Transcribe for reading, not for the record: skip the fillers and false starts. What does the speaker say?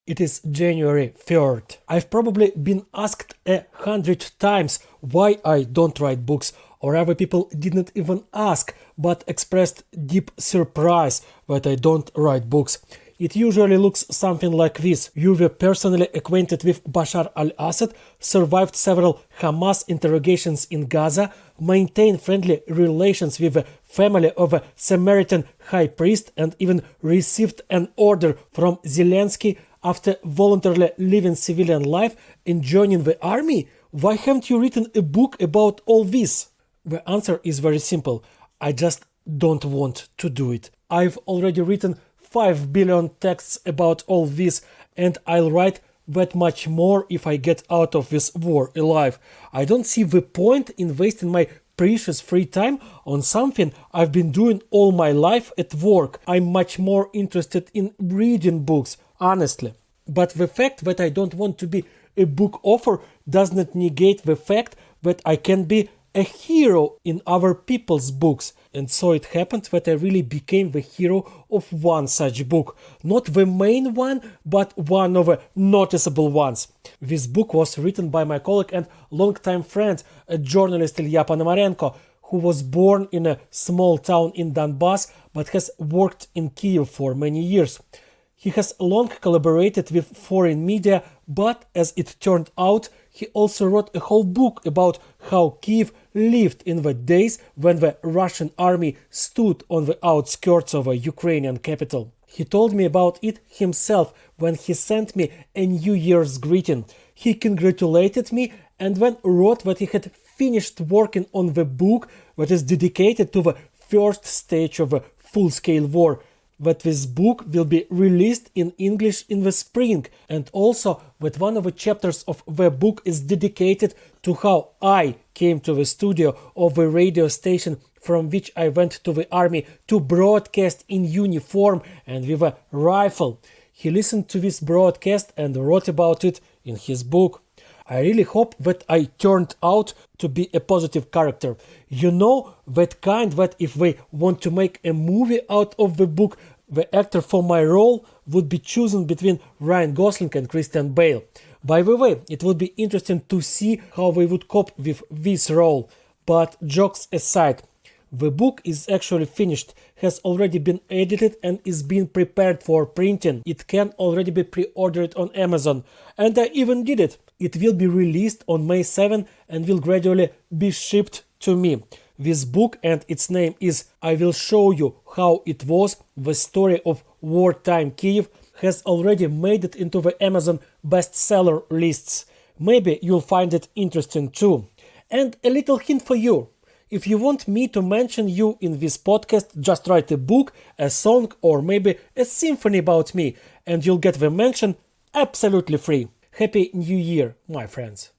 It is January 3rd. I've probably been asked 100 times why I don't write books, or other people didn't even ask, but expressed deep surprise that I don't write books. It usually looks something like this. You were personally acquainted with Bashar al-Assad, survived several Hamas interrogations in Gaza, maintained friendly relations with the family of a Samaritan High priest, and even received an order from Zelensky after voluntarily leaving civilian life and joining the army. Why haven't you written a book about all this? The answer is very simple. I just don't want to do it. I've already written 5 billion texts about all this, and I'll write that much more if I get out of this war alive. I don't see the point in wasting my precious free time on something I've been doing all my life at work. I'm much more interested in reading books, honestly. But the fact that I don't want to be a book author does not negate the fact that I can be a hero in other people's books. And so it happened that I really became the hero of one such book. Not the main one, but one of the noticeable ones. This book was written by my colleague and longtime friend, a journalist Ilya Ponomarenko, who was born in a small town in Donbass, but has worked in Kyiv for many years. He has long collaborated with foreign media, but as it turned out, he also wrote a whole book about how Kyiv lived in the days when the Russian army stood on the outskirts of a Ukrainian capital. He told me about it himself when he sent me a New Year's greeting. He congratulated me and then wrote that he had finished working on the book that is dedicated to the first stage of a full-scale war, that this book will be released in English in the spring, and also that one of the chapters of the book is dedicated to how I came to the studio of the radio station from which I went to the army to broadcast in uniform and with a rifle. He listened to this broadcast and wrote about it in his book. I really hope that I turned out to be a positive character. You know, that kind that if they want to make a movie out of the book, the actor for my role would be chosen between Ryan Gosling and Christian Bale. By the way, it would be interesting to see how they would cope with this role. But jokes aside, the book is actually finished, has already been edited and is being prepared for printing. It can already be pre-ordered on Amazon, and I even did it. It will be released on May 7 and will gradually be shipped to me. This book and its name is I Will Show You How It Was, the story of wartime Kyiv, has already made it into the Amazon bestseller lists. Maybe you'll find it interesting too. And a little hint for you. If you want me to mention you in this podcast, just write a book, a song, or maybe a symphony about me, and you'll get the mention absolutely free. Happy New Year, my friends.